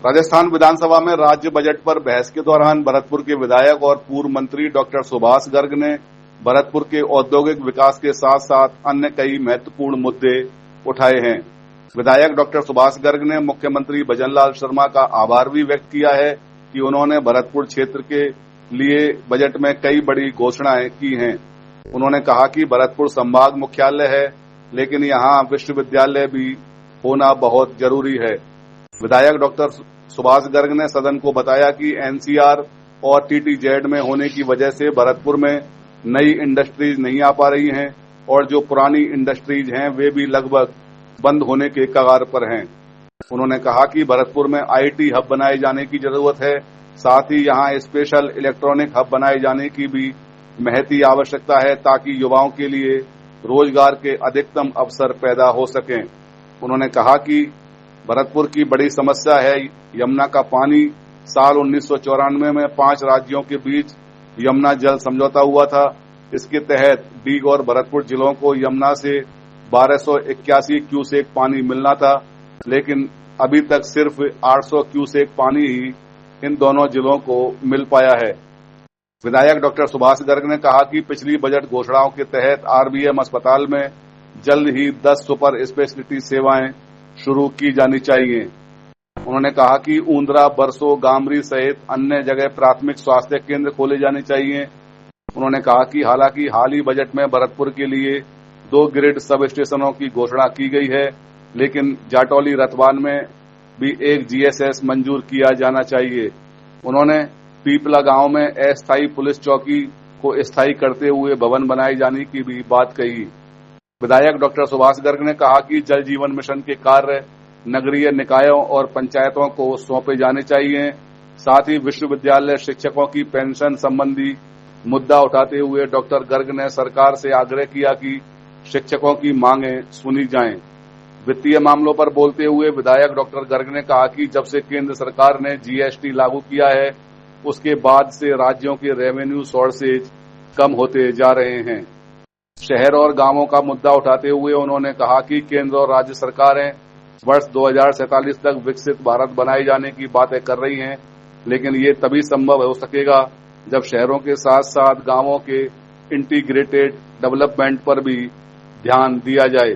राजस्थान विधानसभा में राज्य बजट पर बहस के दौरान भरतपुर के विधायक और पूर्व मंत्री डॉक्टर सुभाष गर्ग ने भरतपुर के औद्योगिक विकास के साथ साथ अन्य कई महत्वपूर्ण मुद्दे उठाए हैं। विधायक डॉक्टर सुभाष गर्ग ने मुख्यमंत्री भजनलाल शर्मा का आभार भी व्यक्त किया है कि उन्होंने भरतपुर क्षेत्र के लिए बजट में कई बड़ी घोषणाएं की हैं। उन्होंने कहा कि भरतपुर संभाग मुख्यालय है, लेकिन यहाँ विश्वविद्यालय भी होना बहुत जरूरी है। विधायक डॉक्टर सुभाष गर्ग ने सदन को बताया कि एनसीआर और टीटीजेड में होने की वजह से भरतपुर में नई इंडस्ट्रीज नहीं आ पा रही हैं और जो पुरानी इंडस्ट्रीज हैं वे भी लगभग बंद होने के कगार पर हैं। उन्होंने कहा कि भरतपुर में आईटी हब बनाए जाने की जरूरत है, साथ ही यहां स्पेशल इलेक्ट्रॉनिक हब बनाए जाने की भी महती आवश्यकता है ताकि युवाओं के लिए रोजगार के अधिकतम अवसर पैदा हो सकें। उन्होंने कहा कि भरतपुर की बड़ी समस्या है यमुना का पानी। साल 1994 में 5 राज्यों के बीच यमुना जल समझौता हुआ था। इसके तहत डीग और भरतपुर जिलों को यमुना से 1281 क्यूसेक पानी मिलना था, लेकिन अभी तक सिर्फ 800 क्यूसेक पानी ही इन दोनों जिलों को मिल पाया है। विधायक डॉक्टर सुभाष गर्ग ने कहा कि पिछली बजट घोषणाओं के तहत आरबीएम अस्पताल में जल्द ही 10 सुपर स्पेशलिटी सेवाएं शुरू की जानी चाहिए। उन्होंने कहा कि ऊंद्रा, बरसो, गामरी सहित अन्य जगह प्राथमिक स्वास्थ्य केंद्र खोले जाने चाहिए। उन्होंने कहा कि हालांकि हाल ही बजट में भरतपुर के लिए 2 ग्रिड सब स्टेशनों की घोषणा की गई है, लेकिन जाटौली रतवान में भी एक जीएसएस मंजूर किया जाना चाहिए। उन्होंने पीपला गांव में अस्थायी पुलिस चौकी को स्थायी करते हुए भवन बनाए जाने की भी बात कही। विधायक डॉक्टर सुभाष गर्ग ने कहा कि जल जीवन मिशन के कार्य नगरीय निकायों और पंचायतों को सौंपे जाने चाहिए। साथ ही विश्वविद्यालय शिक्षकों की पेंशन संबंधी मुद्दा उठाते हुए डॉक्टर गर्ग ने सरकार से आग्रह किया कि शिक्षकों की मांगें सुनी जाएं। वित्तीय मामलों पर बोलते हुए विधायक डॉक्टर गर्ग ने कहा कि जब से केंद्र सरकार ने जीएसटी लागू किया है, उसके बाद से राज्यों के रेवेन्यू सोर्सेज कम होते जा रहे हैं। शहर और गांवों का मुद्दा उठाते हुए उन्होंने कहा कि केंद्र और राज्य सरकारें वर्ष 2047 तक विकसित भारत बनाए जाने की बातें कर रही हैं, लेकिन ये तभी संभव हो सकेगा जब शहरों के साथ साथ गांवों के इंटीग्रेटेड डेवलपमेंट पर भी ध्यान दिया जाए।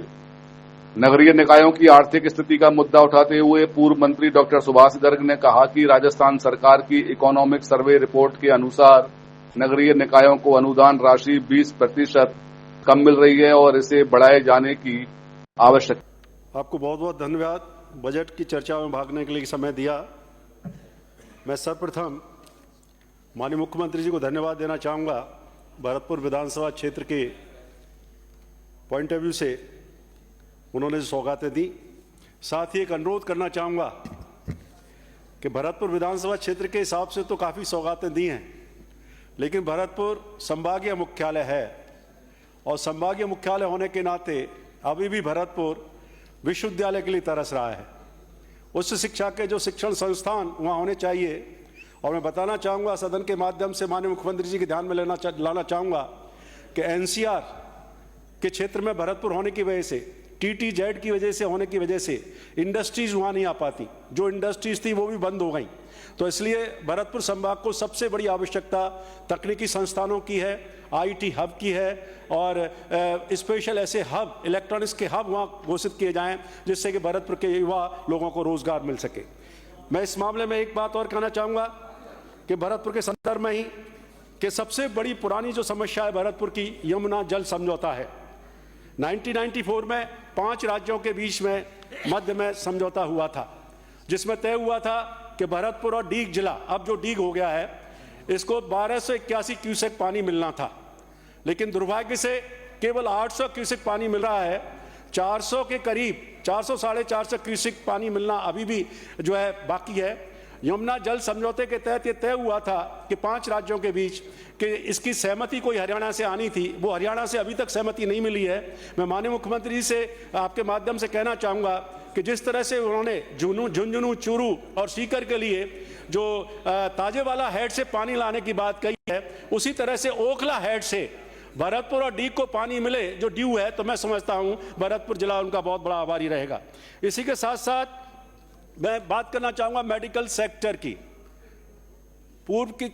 नगरीय निकायों की आर्थिक स्थिति का मुद्दा उठाते हुए पूर्व मंत्री डॉक्टर सुभाष गर्ग ने कहा कि राजस्थान सरकार की इकोनॉमिक सर्वे रिपोर्ट के अनुसार नगरीय निकायों को अनुदान राशि 20% कम मिल रही है और इसे बढ़ाए जाने की आवश्यकता। आपको बहुत बहुत धन्यवाद बजट की चर्चा में भागने के लिए समय दिया। मैं सर्वप्रथम माननीय मुख्यमंत्री जी को धन्यवाद देना चाहूँगा। भरतपुर विधानसभा क्षेत्र के पॉइंट ऑफ व्यू से उन्होंने सौगातें दी। साथ ही एक अनुरोध करना चाहूँगा कि भरतपुर विधानसभा क्षेत्र के हिसाब से तो काफ़ी सौगातें दी हैं, लेकिन भरतपुर संभागीय मुख्यालय है और संभागीय मुख्यालय होने के नाते अभी भी भरतपुर विश्वविद्यालय के लिए तरस रहा है। उच्च शिक्षा के जो शिक्षण संस्थान वहाँ होने चाहिए, और मैं बताना चाहूँगा सदन के माध्यम से माननीय मुख्यमंत्री जी के ध्यान में लाना चाहूँगा कि एनसीआर के क्षेत्र में भरतपुर होने की वजह से, टीटीजेड की वजह से होने की वजह से इंडस्ट्रीज वहाँ नहीं आ पाती। जो इंडस्ट्रीज थी वो भी बंद हो गई। तो इसलिए भरतपुर संभाग को सबसे बड़ी आवश्यकता तकनीकी संस्थानों की है, आईटी हब की है, और स्पेशल ऐसे हब, इलेक्ट्रॉनिक्स के हब वहाँ घोषित किए जाएं जिससे कि भरतपुर के युवा लोगों को रोजगार मिल सके। मैं इस मामले में एक बात और कहना चाहूँगा कि भरतपुर के संदर्भ में ही कि सबसे बड़ी पुरानी जो समस्या है भरतपुर की, यमुना जल समझौता है। 1994 में 5 राज्यों के बीच में मध्य में समझौता हुआ था, जिसमें तय हुआ था कि भरतपुर और डीग जिला, अब जो डीग हो गया है, इसको 1281 क्यूसेक पानी मिलना था, लेकिन दुर्भाग्य से केवल 800 क्यूसेक पानी मिल रहा है। 400 के करीब 400 साढ़े 400 क्यूसेक पानी मिलना अभी भी जो है बाकी है। यमुना जल समझौते के तहत ये तय हुआ था कि 5 राज्यों के बीच कि इसकी सहमति कोई हरियाणा से आनी थी, वो हरियाणा से अभी तक सहमति नहीं मिली है। मैं माननीय मुख्यमंत्री जी से आपके माध्यम से कहना चाहूँगा कि जिस तरह से उन्होंने झुंझुनू, चूरू और सीकर के लिए जो ताजेवाला हेड से पानी लाने की बात कही है, उसी तरह से ओखला हेड से भरतपुर और डीग को पानी मिले जो ड्यू है, तो मैं समझता हूँ भरतपुर जिला उनका बहुत बड़ा आभारी रहेगा। इसी के साथ साथ मैं बात करना चाहूंगा मेडिकल सेक्टर की। पूर्व की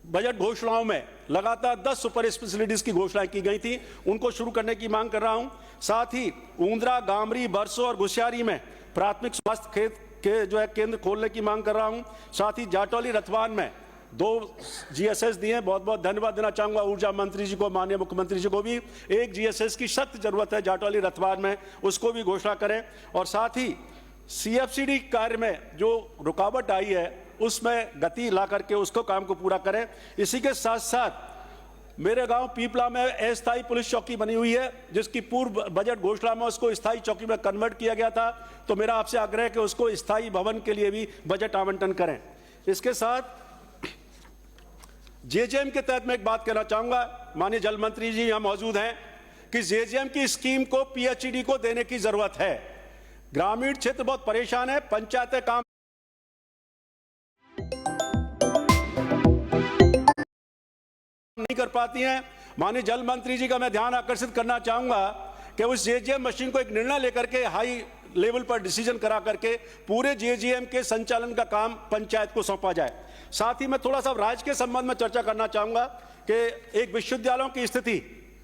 बजट घोषणाओं में लगातार 10 सुपर स्पेशलिटीज की घोषणाएं की गई थी, उनको शुरू करने की मांग कर रहा हूं। साथ ही ऊंद्रा, गामरी, बरसो और घुसियारी में प्राथमिक स्वास्थ्य के जो है केंद्र खोलने की मांग कर रहा हूं। साथ ही जाटौली, रतवान में 2 GSS दिए, बहुत बहुत धन्यवाद देना चाहूंगा ऊर्जा मंत्री जी को, माननीय मुख्यमंत्री जी को भी। एक GSS की सख्त जरूरत है जाटौली, रतवान में, उसको भी घोषणा करें। और साथ ही CFCD कार्य में जो रुकावट आई है उसमें गति ला करके उसको काम को पूरा करें। इसी के साथ साथ मेरे गांव पीपला में अस्थायी पुलिस चौकी बनी हुई है, जिसकी पूर्व बजट घोषणा में उसको स्थायी चौकी में कन्वर्ट किया गया था। तो मेरा आपसे आग्रह है कि उसको स्थायी भवन के लिए भी बजट आवंटन करें। इसके साथ JJM के तहत मैं एक बात कहना चाहूंगा, माननीय जल मंत्री जी यहां मौजूद हैं, कि JJM की स्कीम को PHED को देने की जरूरत है। ग्रामीण क्षेत्र बहुत परेशान है, पंचायतें काम नहीं कर पाती हैं। माननीय जल मंत्री जी का मैं ध्यान आकर्षित करना चाहूंगा कि उस JJM मशीन को एक निर्णय लेकर के हाई लेवल पर डिसीजन करा करके पूरे JJM के संचालन का काम पंचायत को सौंपा जाए। साथ ही मैं थोड़ा सा राज्य के संबंध में चर्चा करना चाहूंगा कि एक विश्वविद्यालयों की स्थिति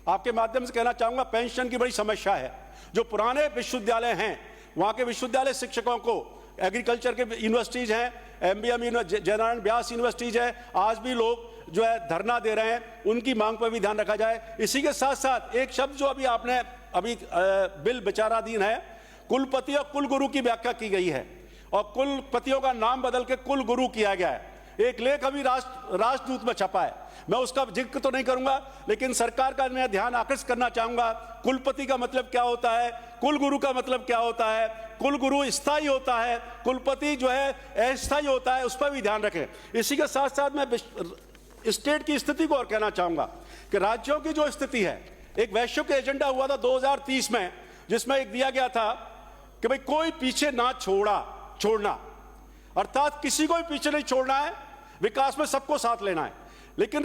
आपके माध्यम से कहना चाहूंगा, पेंशन की बड़ी समस्या है। जो पुराने विश्वविद्यालय हैं, वहां के विश्वविद्यालय शिक्षकों को, एग्रीकल्चर के यूनिवर्सिटीज हैं, MBM जयनारायण व्यास यूनिवर्सिटीज है, आज भी लोग जो है धरना दे रहे हैं, उनकी मांग पर भी ध्यान रखा जाए। इसी के साथ साथ एक शब्द जो आपने बिल विचाराधीन है, कुलपति और कुलगुरु की व्याख्या की गई है और कुलपतियों का नाम बदल के कुलगुरु किया गया है। एक लेख अभी राष्ट्रदूत में छपा है, मैं उसका जिक्र तो नहीं करूंगा, लेकिन सरकार का मैं ध्यान आकर्षित करना चाहूंगा। कुलपति का मतलब क्या होता है, कुलगुरु का मतलब क्या होता है। कुलगुरु स्थायी होता है, कुलपति जो है अस्थायी होता है, उस पर भी ध्यान रखें। इसी के साथ साथ मैं स्टेट की स्थिति को और कहना चाहूंगा कि राज्यों की जो स्थिति है, एक वैश्विक एजेंडा हुआ था 2030 में, जिसमें एक दिया गया था कि भाई कोई पीछे ना छोड़ना, अर्थात किसी को भी पीछे नहीं छोड़ना है, विकास में सबको साथ लेना है। लेकिन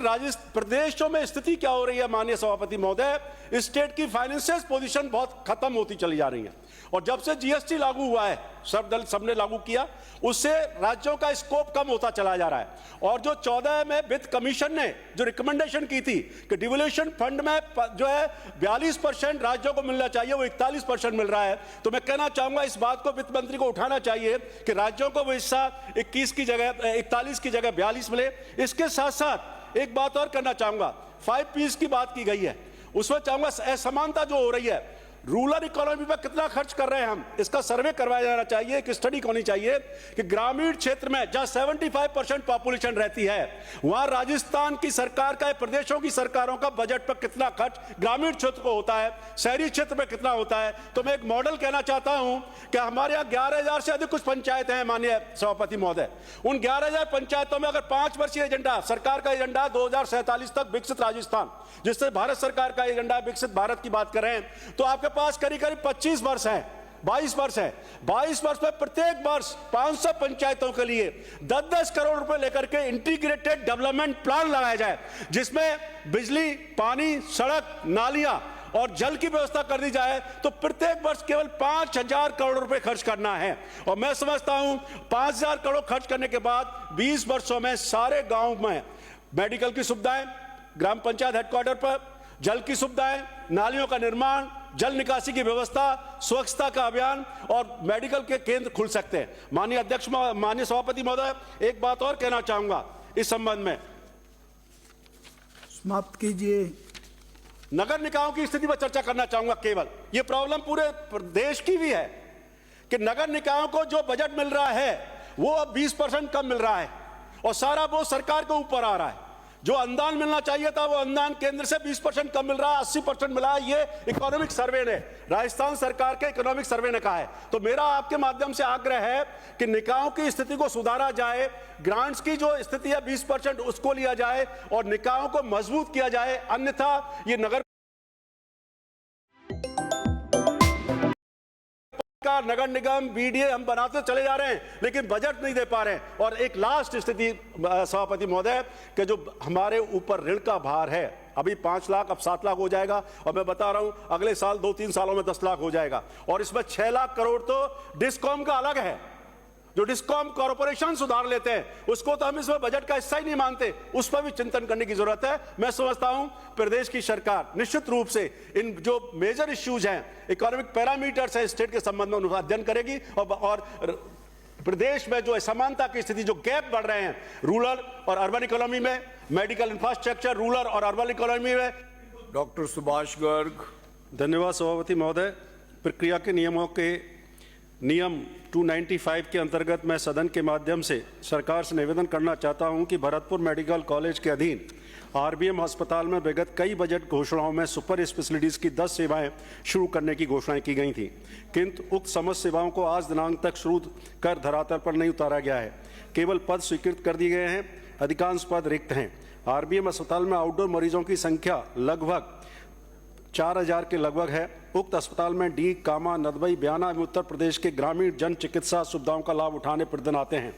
प्रदेशों में स्थिति क्या हो रही है माननीय सभापति महोदय, स्टेट की फाइनेंशियल पोजीशन बहुत खत्म होती चली जा रही है। और जब से GST लागू हुआ है, सबने लागू किया, उससे राज्यों का स्कोप कम होता चला जा रहा है। और जो 14 में वित्त कमीशन ने जो रिकमेंडेशन की थी कि डिवोल्यूशन फंड में जो है 42% राज्यों को मिलना चाहिए, वो 41% मिल रहा है। तो मैं कहना चाहूंगा इस बात को वित्त मंत्री को उठाना चाहिए कि राज्यों को वो हिस्सा 41 की जगह 41 की जगह 42 मिले। इसके साथ साथ एक बात और करना चाहूंगा, 5 Ps की बात की गई है, उसमें चाहूंगा असमानता जो हो रही है, रूरल इकोनॉमी पर कितना खर्च कर रहे हैं हम, इसका सर्वे करवाया जाना चाहिए। एक स्टडी होनी चाहिए कि ग्रामीण क्षेत्र में जहां 75% पॉपुलेशन रहती है, वहां राजस्थान की सरकार का, प्रदेशों की सरकारों का बजट पर कितना खर्च ग्रामीण क्षेत्र को होता है, शहरी क्षेत्र में कितना होता है। तो मैं एक मॉडल कहना चाहता हूं कि हमारे यहाँ 11,000 से अधिक कुछ पंचायतें हैं माननीय सभापति महोदय। उन 11,000 पंचायतों में अगर 5 वर्षीय एजेंडा, सरकार का एजेंडा 2047 तक विकसित राजस्थान, जिससे भारत सरकार का एजेंडा विकसित भारत की बात करें, तो आपके पास करीब 25 वर्ष है, 22 वर्ष है। 22 वर्ष में प्रत्येक वर्ष 500 पंचायतों के लिए 10-10 करोड़ रुपए लेकर के इंटीग्रेटेड डेवलपमेंट प्लान लगाया जाए, जिसमें बिजली, पानी, सड़क, नालियां और जल की व्यवस्था कर दी जाए। तो प्रत्येक वर्ष केवल 5,000 करोड़ रुपए खर्च करना है। और मैं समझता हूं 5,000 करोड़ खर्च करने के बाद 20 वर्षों में सारे गांव में मेडिकल की सुविधाएं, ग्राम पंचायत हेडक्वार्टर पर जल की सुविधाएं, नालियों का निर्माण, जल निकासी की व्यवस्था, स्वच्छता का अभियान और मेडिकल के केंद्र खुल सकते हैं। माननीय अध्यक्ष, माननीय सभापति महोदय, एक बात और कहना चाहूंगा इस संबंध में, समाप्त कीजिए। नगर निकायों की स्थिति पर चर्चा करना चाहूंगा। केवल ये प्रॉब्लम पूरे देश की भी है कि नगर निकायों को जो बजट मिल रहा है वो अब 20% कम मिल रहा है और सारा वो सरकार के ऊपर आ रहा है। जो अनुदान मिलना चाहिए था वो अनुदान केंद्र से 20% कम मिल रहा है, 80% मिला है। ये इकोनॉमिक सर्वे ने, राजस्थान सरकार के इकोनॉमिक सर्वे ने कहा है। तो मेरा आपके माध्यम से आग्रह है कि निकायों की स्थिति को सुधारा जाए, ग्रांट्स की जो स्थिति है 20% उसको लिया जाए और निकायों को मजबूत किया जाए। अन्यथा ये नगर निगम, BDA हम बनाते चले जा रहे हैं लेकिन बजट नहीं दे पा रहे हैं। और एक लास्ट स्थिति सभापति महोदय कि जो हमारे ऊपर ऋण का भार है, अभी 5 लाख अब 7 लाख हो जाएगा और मैं बता रहा हूं अगले साल 2-3 सालों में 10 लाख हो जाएगा। और इसमें 6 लाख करोड़ तो डिस्कॉम का अलग है, जो डिस्कॉम कॉर्पोरेशन सुधार लेते हैं, उसको तो हम इसमें बजट का हिस्सा ही नहीं मानते, उस पर भी चिंतन करने की जरूरत है। मैं समझता हूं प्रदेश की सरकार निश्चित रूप से इन जो मेजर इश्यूज हैं, इकोनॉमिक पैरामीटर्स हैं स्टेट के संबंध में, उनका अध्ययन करेगी और प्रदेश में जो असमानता की स्थिति, जो गैप बढ़ रहे हैं रूरल और अर्बन इकोनॉमी में, मेडिकल इंफ्रास्ट्रक्चर रूरल और अर्बन इकोनॉमी में। डॉक्टर सुभाष गर्ग। धन्यवाद सभापति महोदय। प्रक्रिया के नियमों के नियम 295 के अंतर्गत मैं सदन के माध्यम से सरकार से निवेदन करना चाहता हूं कि भरतपुर मेडिकल कॉलेज के अधीन आरबीएम अस्पताल में विगत कई बजट घोषणाओं में सुपर स्पेशलिटीज़ की 10 सेवाएं शुरू करने की घोषणाएं की गई थी, किंतु उक्त समस्त सेवाओं को आज दिनांक तक शुरू कर धरातल पर नहीं उतारा गया है। केवल पद स्वीकृत कर दिए गए हैं, अधिकांश पद रिक्त हैं। आरबीएम अस्पताल में आउटडोर मरीजों की संख्या लगभग 4000 के लगभग है। उक्त अस्पताल में डी, कामा, नदबई, बयाना एवं उत्तर प्रदेश के ग्रामीण जन चिकित्सा सुविधाओं का लाभ उठाने प्रतिदिन आते हैं।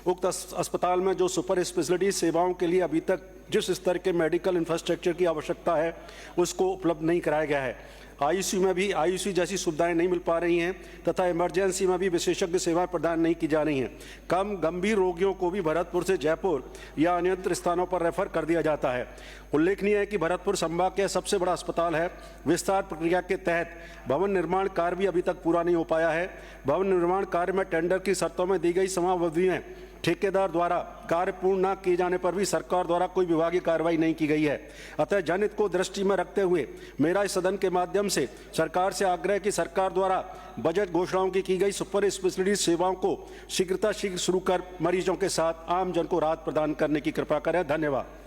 उक्त अस्पताल में जो सुपर स्पेशलिटी सेवाओं के लिए अभी तक जिस स्तर के मेडिकल इंफ्रास्ट्रक्चर की आवश्यकता है, उसको उपलब्ध नहीं कराया गया है। आईसीयू में भी आईसीयू जैसी सुविधाएं नहीं मिल पा रही हैं तथा इमरजेंसी में भी विशेषज्ञ सेवाएं प्रदान नहीं की जा रही हैं। कम गंभीर रोगियों को भी भरतपुर से जयपुर या अन्यत्र स्थानों पर रेफर कर दिया जाता है। उल्लेखनीय है कि भरतपुर संभाग का सबसे बड़ा अस्पताल है। विस्तार प्रक्रिया के तहत भवन निर्माण कार्य भी अभी तक पूरा नहीं हो पाया है। भवन निर्माण कार्य में टेंडर की शर्तों में दी गई समावधि में ठेकेदार द्वारा कार्य पूर्ण न किए जाने पर भी सरकार द्वारा कोई विभागीय कार्रवाई नहीं की गई है। अतः जनहित को दृष्टि में रखते हुए मेरा इस सदन के माध्यम से सरकार से आग्रह कि सरकार द्वारा बजट घोषणाओं की गई सुपर स्पेशलिटी सेवाओं को शीघ्र शुरू कर मरीजों के साथ आम जन को राहत प्रदान करने की कृपा करें। धन्यवाद।